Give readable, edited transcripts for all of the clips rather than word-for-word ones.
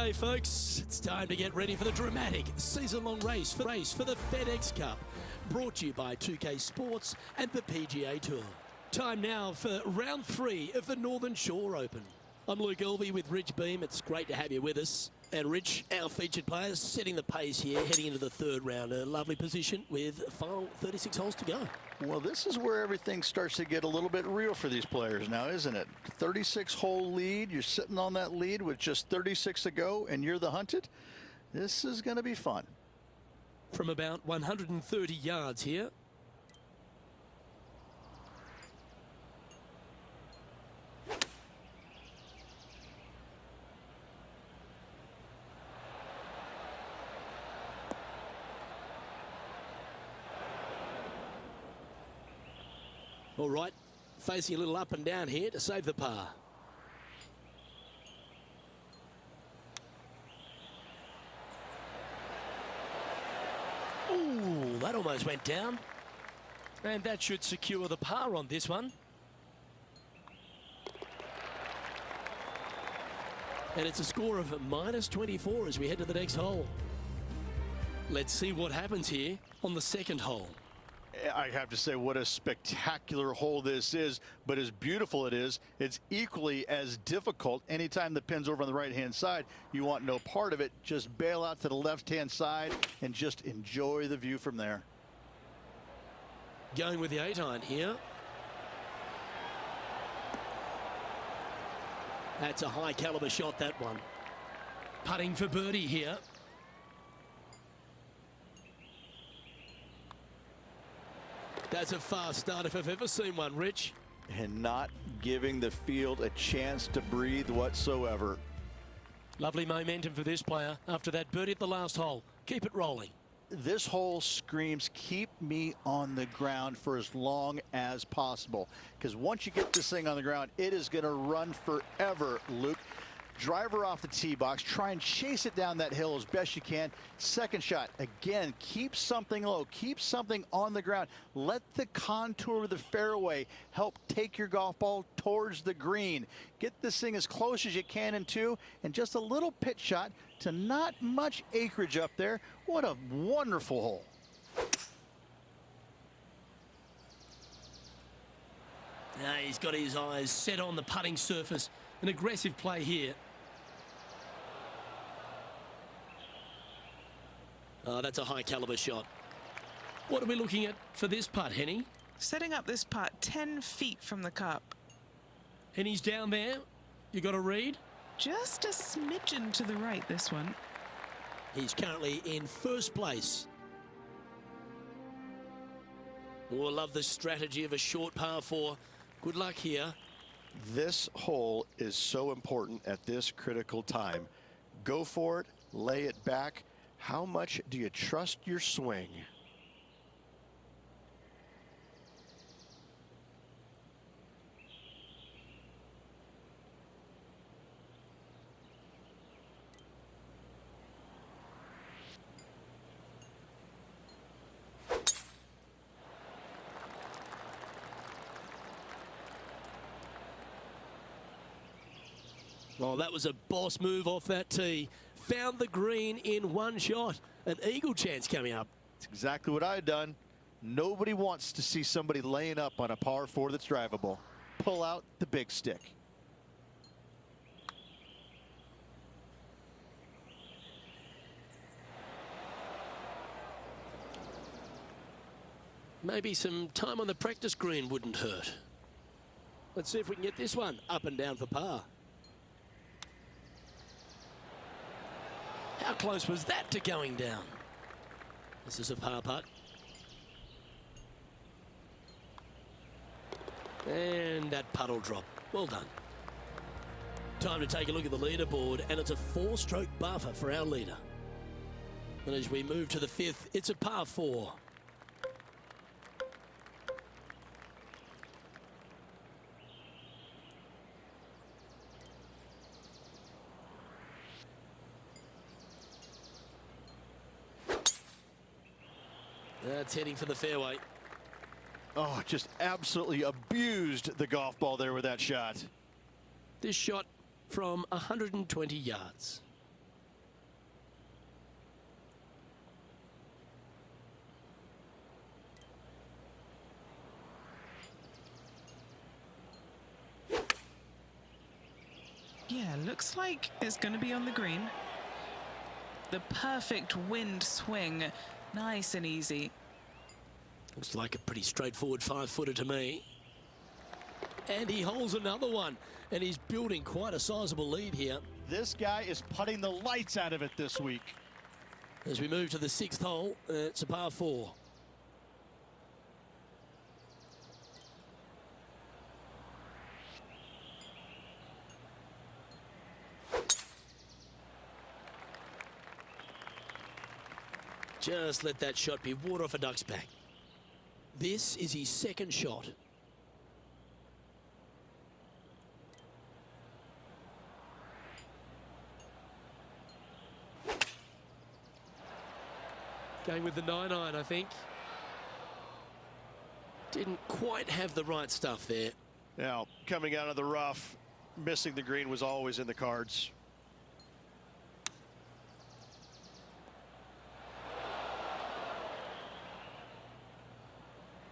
G'day folks, it's time to get ready for the dramatic season-long race for the FedEx Cup, brought to you by 2K Sports and the PGA Tour. Time now for round 3 of the Northern Shore Open. I'm Luke Elvey with Rich Beam. It's great to have you with us. And Rich, our featured players, setting the pace here, heading into the third round. A lovely position with final 36 holes to go. Well, this is where everything starts to get a little bit real for these players now, isn't it? 36-hole lead. You're sitting on that lead with just 36 to go, and you're the hunted. This is going to be fun. From about 130 yards here. All right, facing a little up and down here to save the par. Ooh, that almost went down. And that should secure the par on this one. And it's a score of -24 as we head to the next hole. Let's see what happens here on the second hole. I have to say, what a spectacular hole this is, but as beautiful it is, it's equally as difficult. Anytime the pin's over on the right-hand side, you want no part of it. Just bail out to the left-hand side and just enjoy the view from there. Going with the 8-iron here. That's a high caliber shot, that one. Putting for birdie here. That's a fast start if I've ever seen one, Rich. And not giving the field a chance to breathe whatsoever. Lovely momentum for this player after that birdie at the last hole. Keep it rolling. This hole screams, keep me on the ground for as long as possible. Because once you get this thing on the ground, it is going to run forever, Luke. Driver off the tee box, try and chase it down that hill as best you can. Second shot, again, keep something low, keep something on the ground. Let the contour of the fairway help take your golf ball towards the green. Get this thing as close as you can in two, and just a little pitch shot to not much acreage up there. What a wonderful hole. Now he's got his eyes set on the putting surface. An aggressive play here. Oh, that's a high caliber shot. What are we looking at for this putt, Henny? Setting up this putt 10 feet from the cup. Henny's down there. You got a read? Just a smidgen to the right, this one. He's currently in first place. Oh, I love the strategy of a short par 4. Good luck here. This hole is so important at this critical time. Go for it, lay it back. How much do you trust your swing? Oh, that was a boss move off that tee. Found the green in one shot. An eagle chance coming up. It's exactly what I had done. Nobody wants to see somebody laying up on a par 4 that's drivable. Pull out the big stick. Maybe some time on the practice green wouldn't hurt. Let's see if we can get this one up and down for par. How close was that to going down? This is a par putt. And that putt will drop. Well done. Time to take a look at the leaderboard, and it's a 4-stroke buffer for our leader. And as we move to the 5th, it's a par 4. That's heading for the fairway. Oh, just absolutely abused the golf ball there with that shot. This shot from 120 yards. Yeah, looks like it's going to be on the green. The perfect wind swing. Nice and easy. Looks like a pretty straightforward 5-footer to me. And he holds another one. And he's building quite a sizable lead here. This guy is putting the lights out of it this week. As we move to the 6th hole, it's a par 4. Just let that shot be water off a duck's back. This is his 2nd shot. Going with the 9-iron, I think. Didn't quite have the right stuff there. Now, coming out of the rough, missing the green was always in the cards.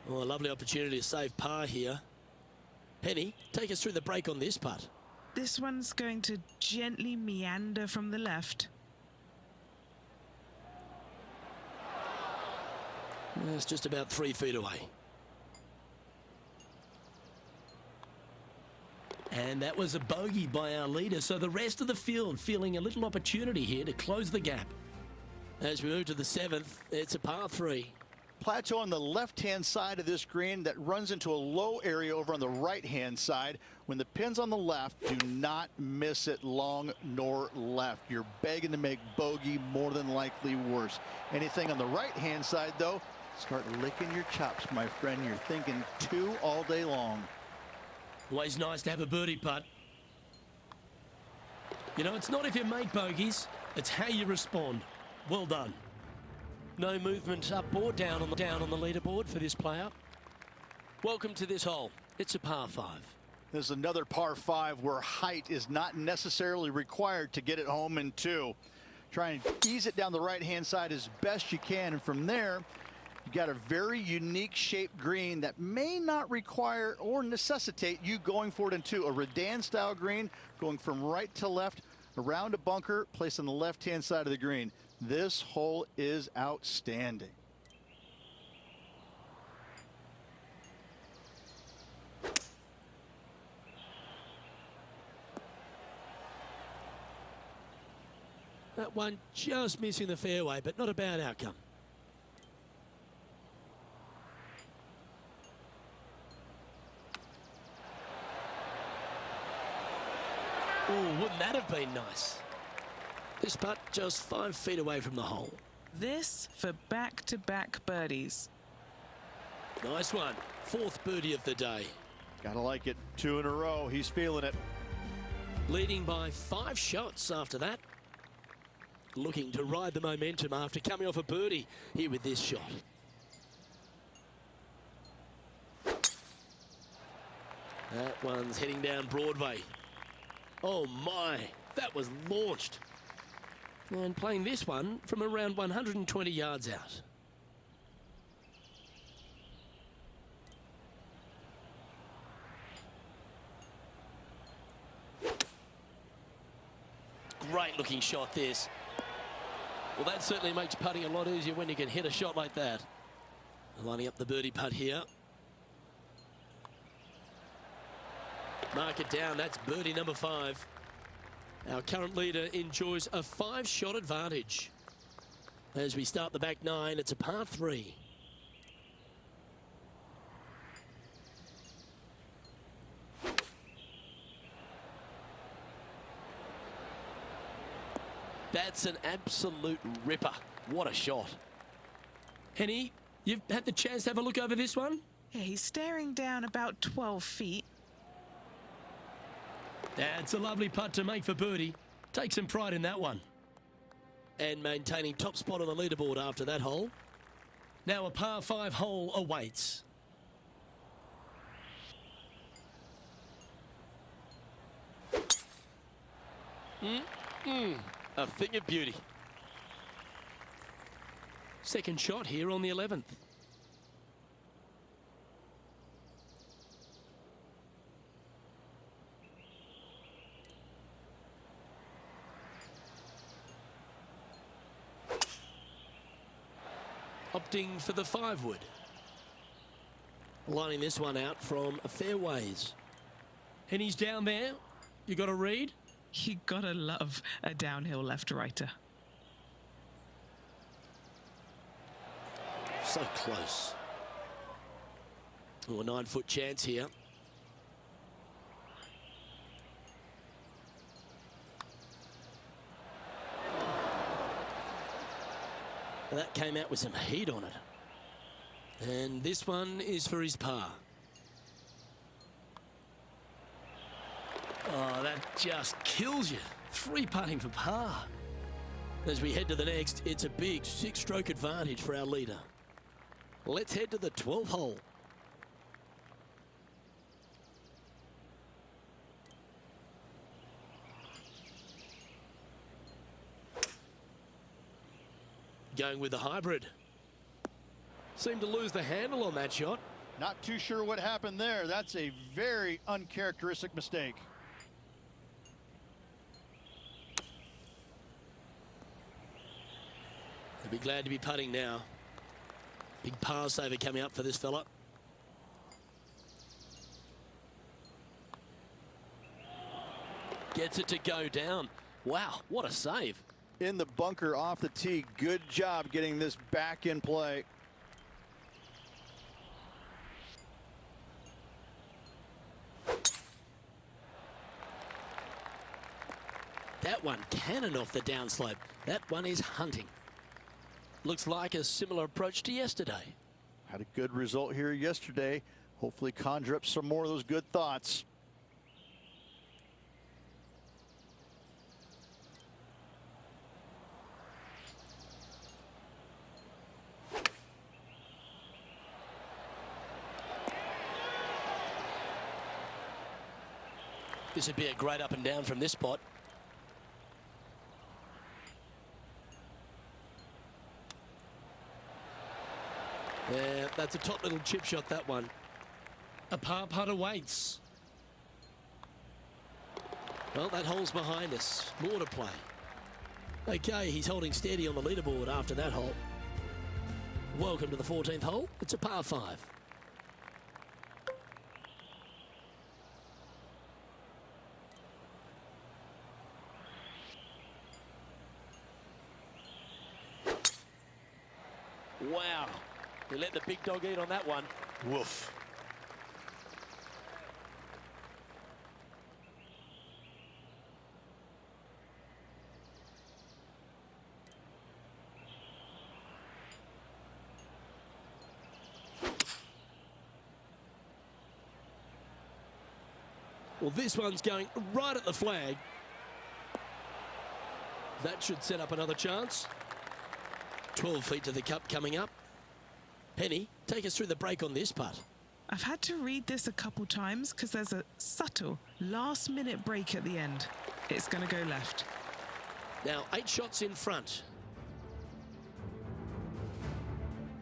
Oh, a lovely opportunity to save par here. Penny, take us through the break on this putt. This one's going to gently meander from the left. It's just about 3 feet away. And that was a bogey by our leader, so the rest of the field feeling a little opportunity here to close the gap. As we move to the 7th, it's a par 3. Plateau on the left-hand side of this green that runs into a low area over on the right-hand side. When the pin's on the left, do not miss it long nor left. You're begging to make bogey, more than likely worse. Anything on the right-hand side, though, start licking your chops, my friend. You're thinking 2 all day long. Always nice to have a birdie putt. You know, it's not if you make bogeys, it's how you respond. Well done. No movement up or down on the leaderboard for this player. Welcome to this hole. It's a par 5. This is another par 5 where height is not necessarily required to get it home in 2. Try and ease it down the right-hand side as best you can, and from there, you got a very unique shaped green that may not require or necessitate you going for it in 2. A Redan-style green going from right to left around a bunker placed on the left-hand side of the green. This hole is outstanding. That one just missing the fairway, but not a bad outcome. Oh, wouldn't that have been nice? This putt just 5 feet away from the hole. This for back-to-back birdies. Nice one. 4th birdie of the day. Gotta like it. 2 in a row. He's feeling it. Leading by 5 shots after that. Looking to ride the momentum after coming off a birdie here with this shot. That one's heading down Broadway. Oh my, that was launched. And playing this one from around 120 yards out. Great looking shot this. Well, that certainly makes putting a lot easier when you can hit a shot like that. Lining up the birdie putt here. Mark it down, that's birdie number 5. Our current leader enjoys a 5-shot advantage. As we start the back 9, it's a par 3. That's an absolute ripper. What a shot. Henny, you've had the chance to have a look over this one? Yeah, he's staring down about 12 feet. That's a lovely putt to make for birdie. Take some pride in that one. And maintaining top spot on the leaderboard after that hole. Now a par 5 hole awaits. A thing of beauty. Second shot here on the 11th. opting for the 5-wood. Lining this one out from fairways. And he's down there. You got to read. You gotta love a downhill left-righter. So close. Oh, a 9-foot chance here. That came out with some heat on it. And this one is for his par. Oh, that just kills you. 3 putting for par. As we head to the next, it's a big 6-stroke advantage for our leader. Let's head to the 12th hole. Going with the hybrid. Seemed to lose the handle on that shot. Not too sure what happened there. That's a very uncharacteristic mistake. He'll be glad to be putting now. Big par saver coming up for this fella. Gets it to go down. Wow, what a save. In the bunker off the tee. Good job getting this back in play. That one cannon off the downslope. That one is hunting. Looks like a similar approach to yesterday. Had a good result here yesterday. Hopefully conjure up some more of those good thoughts. This would be a great up and down from this spot. Yeah, that's a top little chip shot, that one. A par putt awaits. Well, that hole's behind us. More to play. Okay, he's holding steady on the leaderboard after that hole. Welcome to the 14th hole. It's a par 5. Wow. They let the big dog eat on that one. Woof. Well, this one's going right at the flag. That should set up another chance. 12 feet to the cup coming up. Penny, take us through the break on this putt. I've had to read this a couple times because there's a subtle last-minute break at the end. It's going to go left. Now, 8 shots in front.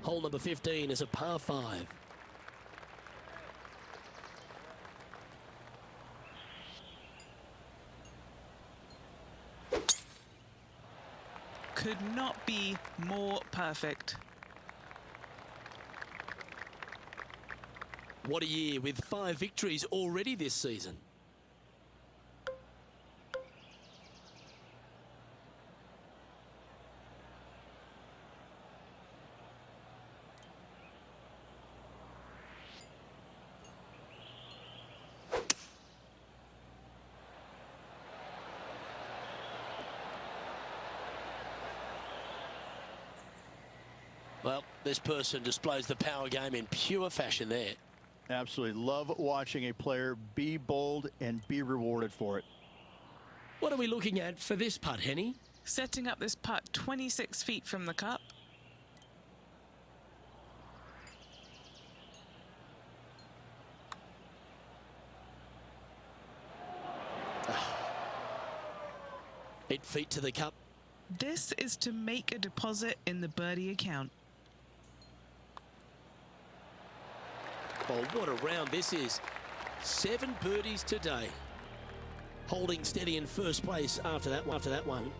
Hole number 15 is a par 5. Could not be more perfect. What a year with 5 victories already this season. Well, this person displays the power game in pure fashion there. Absolutely love watching a player be bold and be rewarded for it. What are we looking at for this putt, Henny? Setting up this putt 26 feet from the cup. Eight feet to the cup. This is to make a deposit in the birdie account. Oh, what a round this is. 7 birdies today. Holding steady in first place after that one.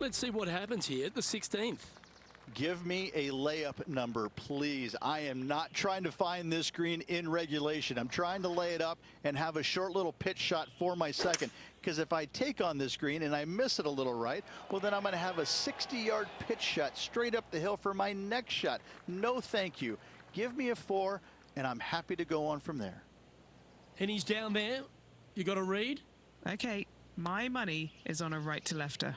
Let's see what happens here at the 16th. Give me a layup number, please. I am not trying to find this green in regulation. I'm trying to lay it up and have a short little pitch shot for my second. Because if I take on this green and I miss it a little right, well, then I'm going to have a 60-yard pitch shot straight up the hill for my next shot. No, thank you. Give me a 4, and I'm happy to go on from there. And he's down there. You got a read? Okay, my money is on a right-to-lefter.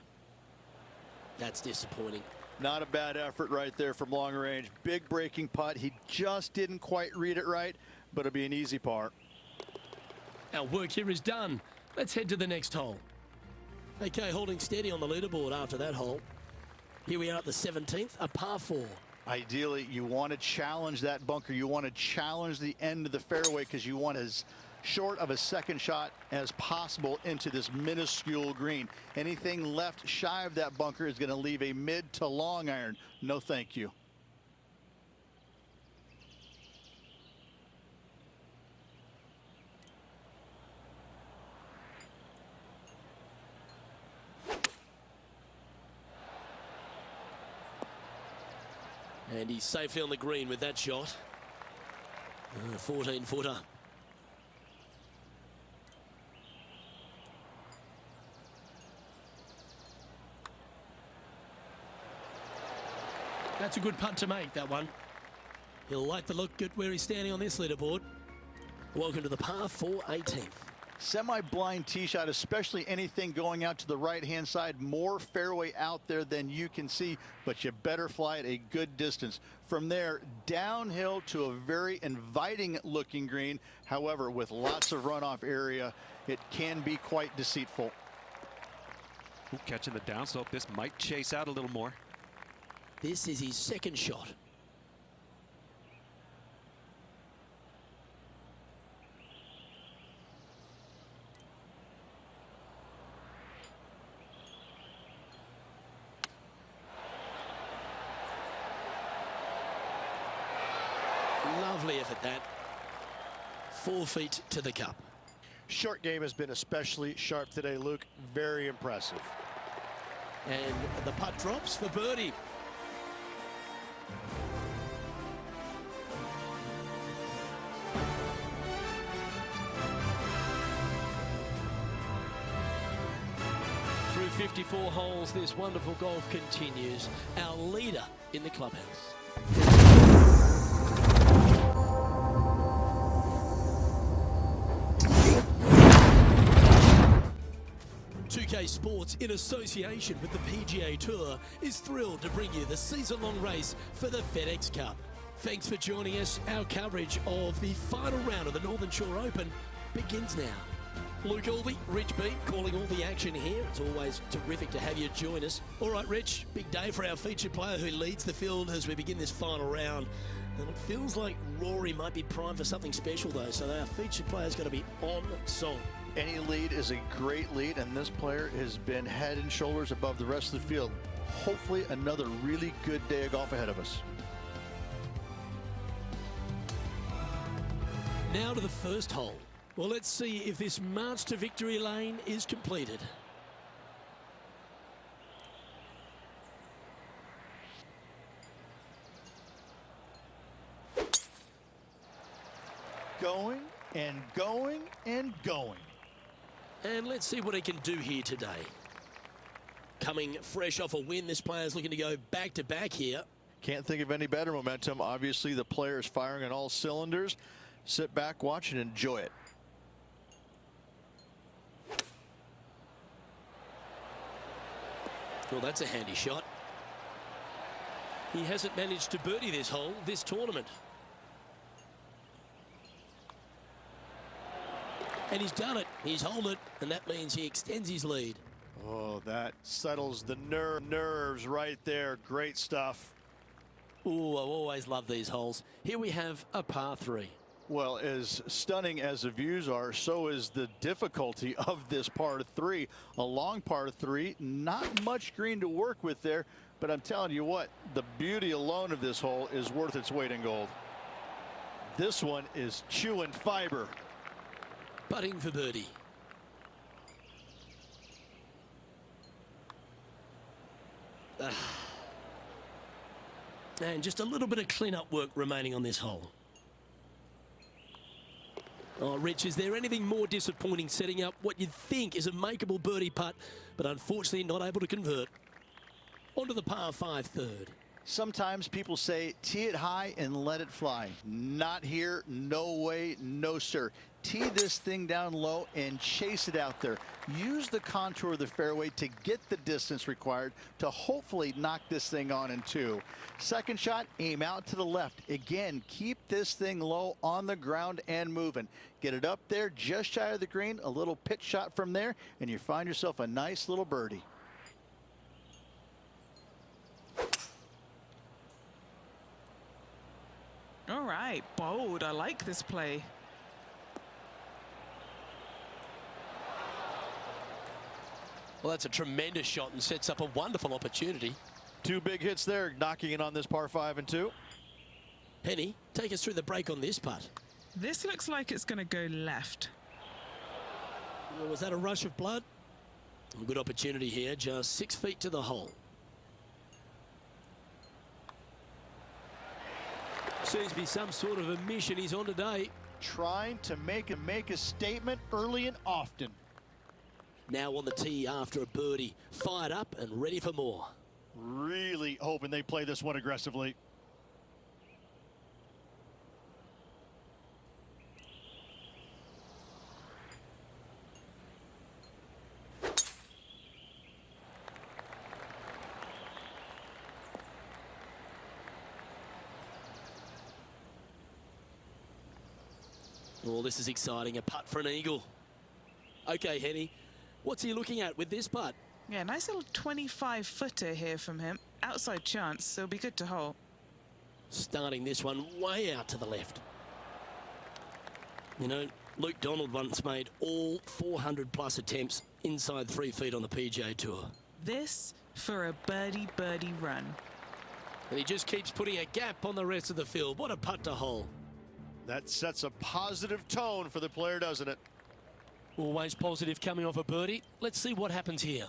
That's disappointing. Not a bad effort right there from long range. Big breaking putt. He just didn't quite read it right, but it'll be an easy par. Our work here is done. Let's head to the next hole. Okay, holding steady on the leaderboard after that hole. Here we are at the 17th, a par 4. Ideally, you want to challenge that bunker. You want to challenge the end of the fairway because you want as short of a second shot as possible into this minuscule green. Anything left shy of that bunker is going to leave a mid to long iron. No, thank you. And he's safely on the green with that shot. 14-footer. That's a good putt to make, that one. He'll like the look at where he's standing on this leaderboard. Welcome to the par 4 18th. Semi-blind tee shot, especially anything going out to the right-hand side. More fairway out there than you can see, but you better fly it a good distance. From there, downhill to a very inviting-looking green. However, with lots of runoff area, it can be quite deceitful. Ooh, catching the downslope. This might chase out a little more. This is his second shot. Lovely effort that. 4 feet to the cup. Short game has been especially sharp today, Luke. Very impressive. And the putt drops for birdie. Through 54 holes, this wonderful golf continues. Our leader in the clubhouse. 2K Sports, in association with the PGA Tour, is thrilled to bring you the season-long race for the FedEx Cup. Thanks for joining us. Our coverage of the final round of the Northern Shore Open begins now. Luke Albee, Rich Beat, calling all the action here. It's always terrific to have you join us. All right, Rich, big day for our featured player who leads the field as we begin this final round. And it feels like Rory might be primed for something special, though, so our featured player's got to be on song. Any lead is a great lead, and this player has been head and shoulders above the rest of the field. Hopefully another really good day of golf ahead of us. Now to the first hole. Well, let's see if this march to victory lane is completed. Going and going and going. And let's see what he can do here today. Coming fresh off a win, this player's looking to go back-to-back here. Can't think of any better momentum. Obviously, the player is firing on all cylinders. Sit back, watch, and enjoy it. Well, that's a handy shot. He hasn't managed to birdie this hole, this tournament. And he's done it. He's holed it, and that means he extends his lead. Oh, that settles the nerves right there. Great stuff. Ooh, I always love these holes. Here we have a par 3. Well, as stunning as the views are, so is the difficulty of this par 3. A long par 3, not much green to work with there, but I'm telling you what, the beauty alone of this hole is worth its weight in gold. This one is chewing fiber. Putting for birdie. And just a little bit of clean-up work remaining on this hole. Oh, Rich, is there anything more disappointing setting up what you'd think is a makeable birdie putt, but unfortunately not able to convert? Onto the par 5 third. Sometimes people say, tee it high and let it fly. Not here, no way, no sir. Tee this thing down low and chase it out there. Use the contour of the fairway to get the distance required to hopefully knock this thing on in 2. Second shot, aim out to the left. Again, keep this thing low on the ground and moving. Get it up there just shy of the green, a little pitch shot from there, and you find yourself a nice little birdie. All right, bold. I like this play. Well, that's a tremendous shot and sets up a wonderful opportunity. 2 big hits there, knocking it on this par 5 and 2. Penny, take us through the break on this putt. This looks like it's going to go left. Well, was that a rush of blood? A good opportunity here, just 6 feet to the hole. Seems to be some sort of a mission he's on today. Trying to make a statement early and often. Now on the tee after a birdie, fired up and ready for more. Really hoping they play this one aggressively. Oh, this is exciting. A putt for an eagle. Okay, Henny, what's he looking at with this putt? Yeah, nice little 25-footer here from him. Outside chance, so it'll be good to hole. Starting this one way out to the left. You know, Luke Donald once made all 400-plus attempts inside 3 feet on the PGA Tour. This for a birdie run. And he just keeps putting a gap on the rest of the field. What a putt to hole. That sets a positive tone for the player, doesn't it? Always positive coming off a birdie. Let's see what happens here.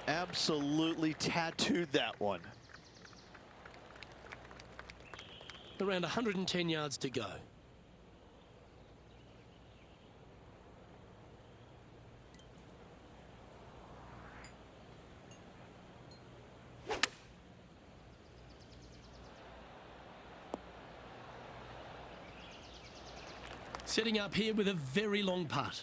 Absolutely tattooed that one. Around 110 yards to go. Setting up here with a very long putt.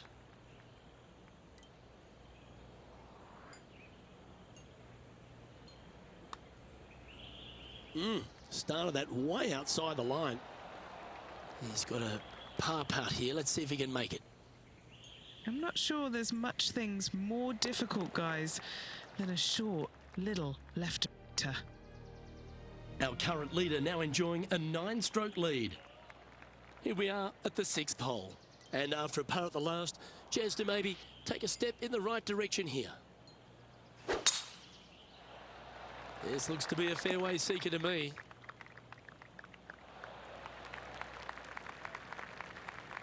Started that way outside the line. He's got a par putt here. Let's see if he can make it. I'm not sure there's much things more difficult, guys, than a short, little left-er. Our current leader now enjoying a 9-stroke lead. Here we are at the 6th hole. And after a par at the last, chance to maybe take a step in the right direction here. This looks to be a fairway seeker to me.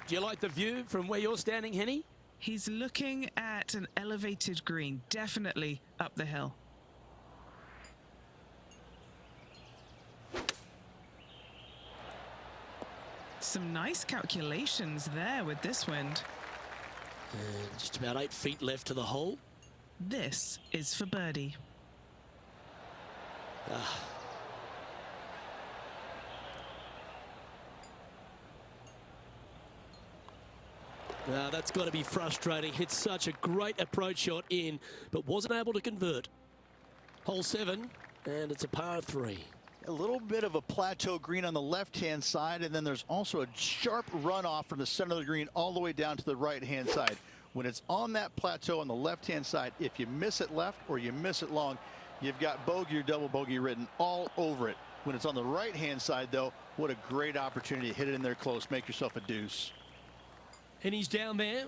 Do you like the view from where you're standing, Henny? He's looking at an elevated green, definitely up the hill. Some nice calculations there with this wind. And just about 8 feet left to the hole. This is for birdie. That's got to be frustrating. Hit such a great approach shot in, but wasn't able to convert. Hole 7, and it's a par 3. A little bit of a plateau green on the left-hand side, and then there's also a sharp runoff from the center of the green all the way down to the right-hand side. When it's on that plateau on the left-hand side, if you miss it left or you miss it long, you've got bogey or double bogey written all over it. When it's on the right-hand side, though, what a great opportunity to hit it in there close, make yourself a deuce. And he's down there.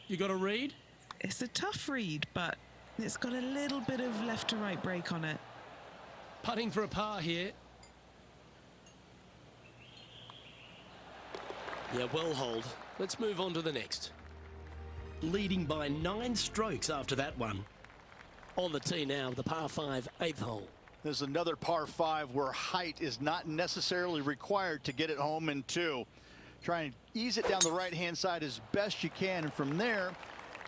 You got a read? It's a tough read, but it's got a little bit of left to right break on it. Putting for a par here. Yeah, well holed. Let's move on to the next. leading by 9 strokes after that one. On the tee now, the par 5 8th hole. There's another par 5 where height is not necessarily required to get it home in 2. Try and ease it down the right-hand side as best you can, and from there,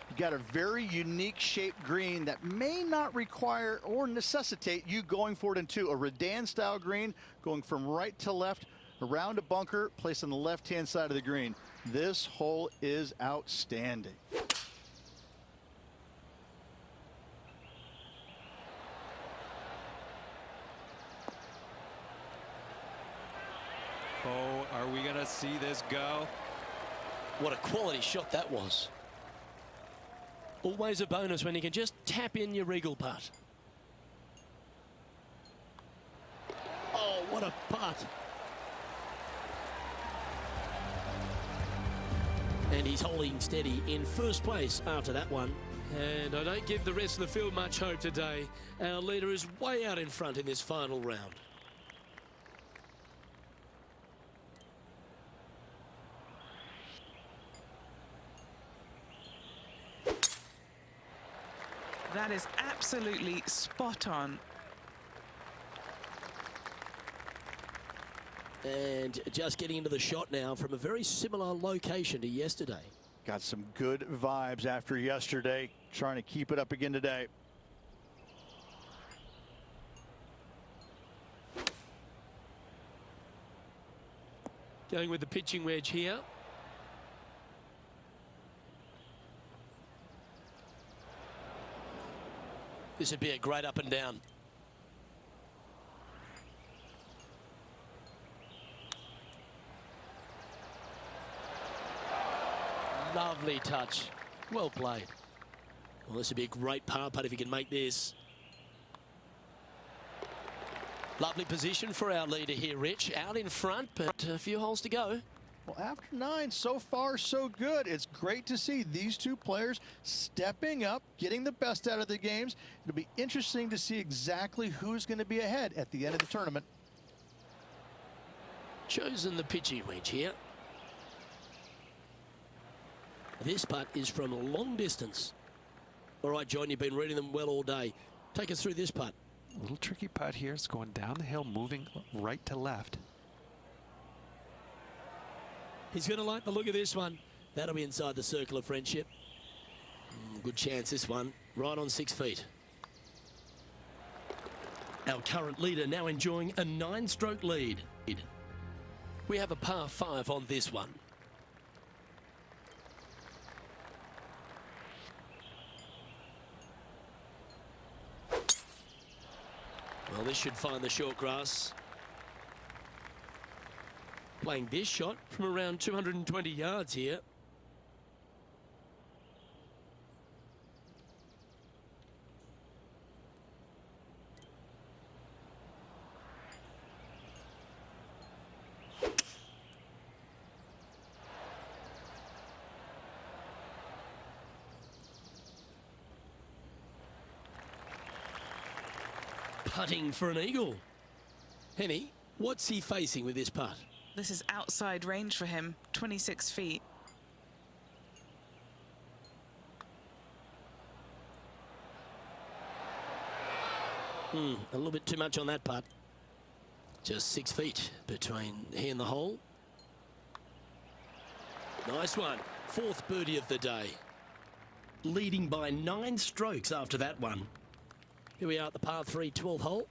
you got a very unique shaped green that may not require or necessitate you going for it in 2. A Redan-style green going from right to left around a bunker placed on the left-hand side of the green. This hole is outstanding. Oh, are we going to see this go? What a quality shot that was. Always a bonus when you can just tap in your regal putt. Oh, what a putt. And he's holding steady in first place after that one. And I don't give the rest of the field much hope today. Our leader is way out in front in this final round. That is absolutely spot on. And just getting into the shot now from a very similar location to yesterday. Got some good vibes after yesterday. Trying to keep it up again today. Going with the pitching wedge here. This would be a great up and down. Lovely touch. Well played. Well, this would be a great par putt if he can make this. Lovely position for our leader here, Rich. Out in front, but a few holes to go. Well, after 9, so far so good. It's great to see these two players stepping up, getting the best out of the games. It'll be interesting to see exactly who's going to be ahead at the end of the tournament. Chosen the pitching wedge here. This putt is from a long distance. All right, John, you've been reading them well all day. Take us through this putt. A little tricky putt here. It's going down the hill, moving right to left. He's going to like the look of this one. That'll be inside the circle of friendship. Good chance this one. Right on 6 feet. Our current leader now enjoying a 9-stroke lead. We have a par 5 on this one. Well, this should find the short grass. Playing this shot from around 220 yards here. Putting for an eagle. Henny, what's he facing with this putt? This is outside range for him, 26 feet. A little bit too much on that putt. Just 6 feet between he and the hole. Nice one. 4th birdie of the day. Leading by 9 strokes after that one. Here we are at the par 3 12th hole.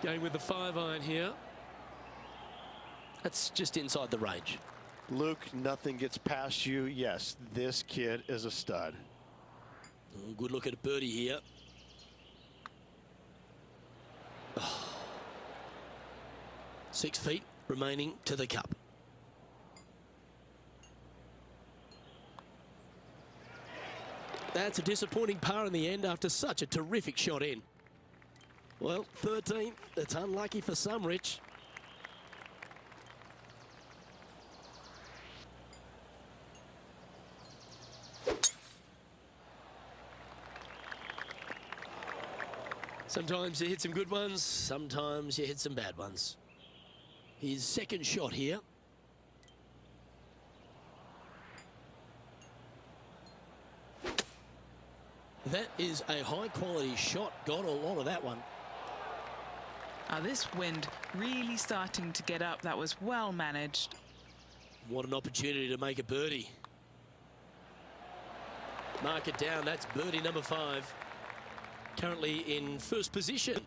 Going with the 5-iron here. That's just inside the range. Luke, nothing gets past you. Yes, this kid is a stud. Good look at a birdie here. 6 feet remaining to the cup. That's a disappointing par in the end after such a terrific shot in. Well, 13th. It's unlucky for some, Rich. Sometimes you hit some good ones, sometimes you hit some bad ones. His second shot here. That is a high-quality shot. Got a lot of that one. This wind really starting to get up. That was well managed. What an opportunity to make a birdie. Mark it down. That's birdie number 5. Currently in first position.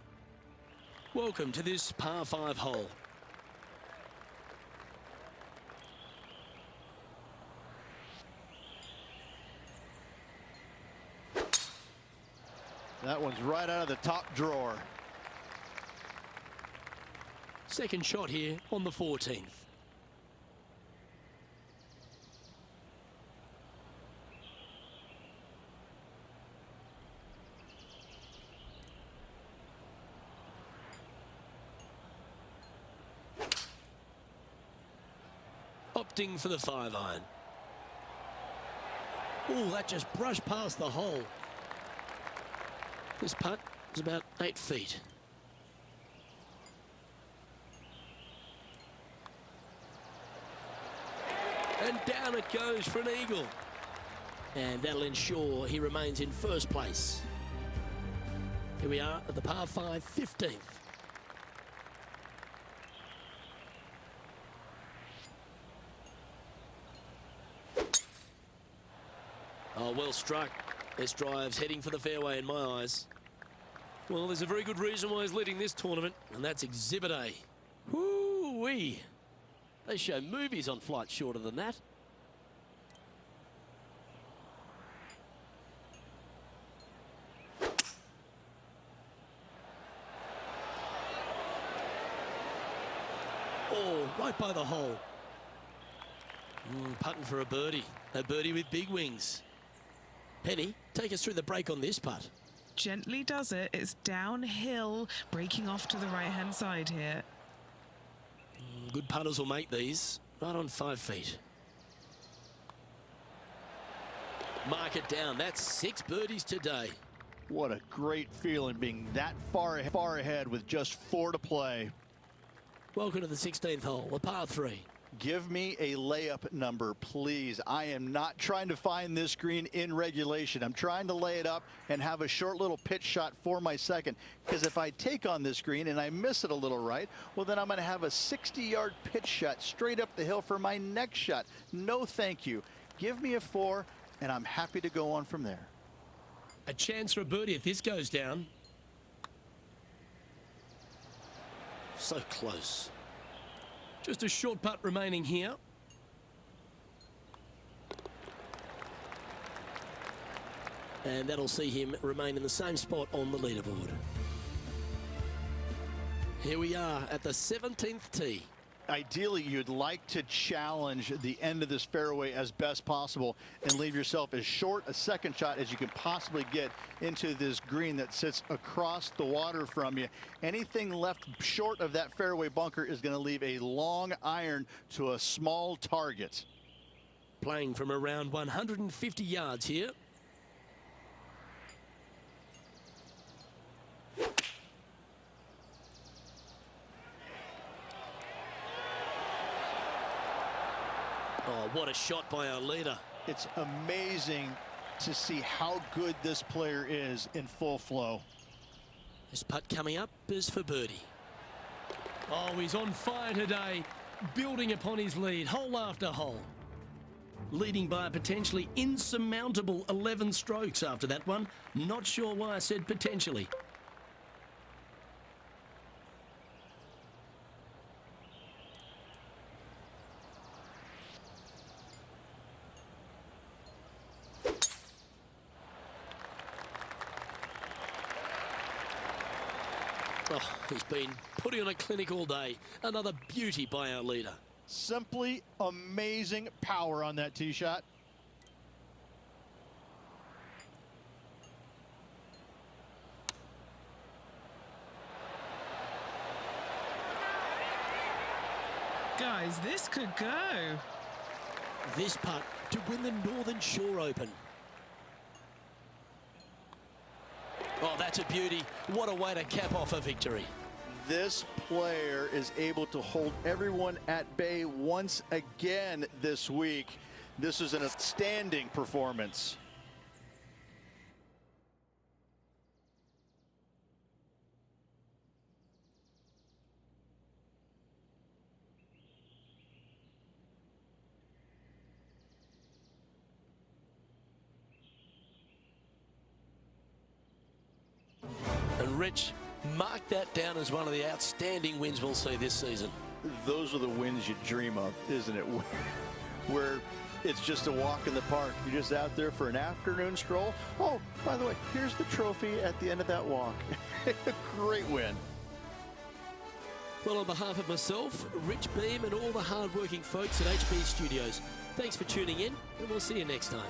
Welcome to this par 5 hole. That one's right out of the top drawer. Second shot here on the 14th. Opting for the 5-iron. Oh, that just brushed past the hole. This putt is about 8 feet. And down it goes for an eagle. And that'll ensure he remains in first place. Here we are at the par 5 15th. Oh, well struck. This drive's heading for the fairway in my eyes. Well, there's a very good reason why he's leading this tournament, and that's Exhibit A. Whoo-wee. They show movies on flights shorter than that. Oh, right by the hole. Putting for a birdie. A birdie with big wings. Penny, take us through the break on this putt. Gently does it. It's downhill, breaking off to the right-hand side here. Good putters will make these. Right on 5 feet. Mark it down. That's 6 birdies today. What a great feeling being that far ahead with just 4 to play. Welcome to the 16th hole, a par 3. Give me a layup number, please. I am not trying to find this green in regulation. I'm trying to lay it up and have a short little pitch shot for my second. Because if I take on this green and I miss it a little right, well, then I'm going to have a 60-yard pitch shot straight up the hill for my next shot. No, thank you. Give me a 4, and I'm happy to go on from there. A chance for a birdie if this goes down. So close. Just a short putt remaining here. And that'll see him remain in the same spot on the leaderboard. Here we are at the 17th tee. Ideally, you'd like to challenge the end of this fairway as best possible and leave yourself as short a second shot as you can possibly get into this green that sits across the water from you. Anything left short of that fairway bunker is going to leave a long iron to a small target. Playing from around 150 yards here. Oh, what a shot by our leader. It's amazing to see how good this player is in full flow. This putt coming up is for birdie. Oh, he's on fire today, building upon his lead, hole after hole. Leading by a potentially insurmountable 11 strokes after that one. Not sure why I said potentially. Oh, he's been putting on a clinic all day. Another beauty by our leader. Simply amazing power on that tee shot. Guys, this could go. This putt to win the Northern Shore Open. Oh, that's a beauty. What a way to cap off a victory. This player is able to hold everyone at bay once again this week. This is an outstanding performance. And Rich, mark that down as one of the outstanding wins we'll see this season. Those are the wins you dream of, isn't it? Where it's just a walk in the park. You're just out there for an afternoon stroll. Oh, by the way, here's the trophy at the end of that walk. Great win. Well, on behalf of myself, Rich Beam, and all the hard-working folks at HB Studios, thanks for tuning in, and we'll see you next time.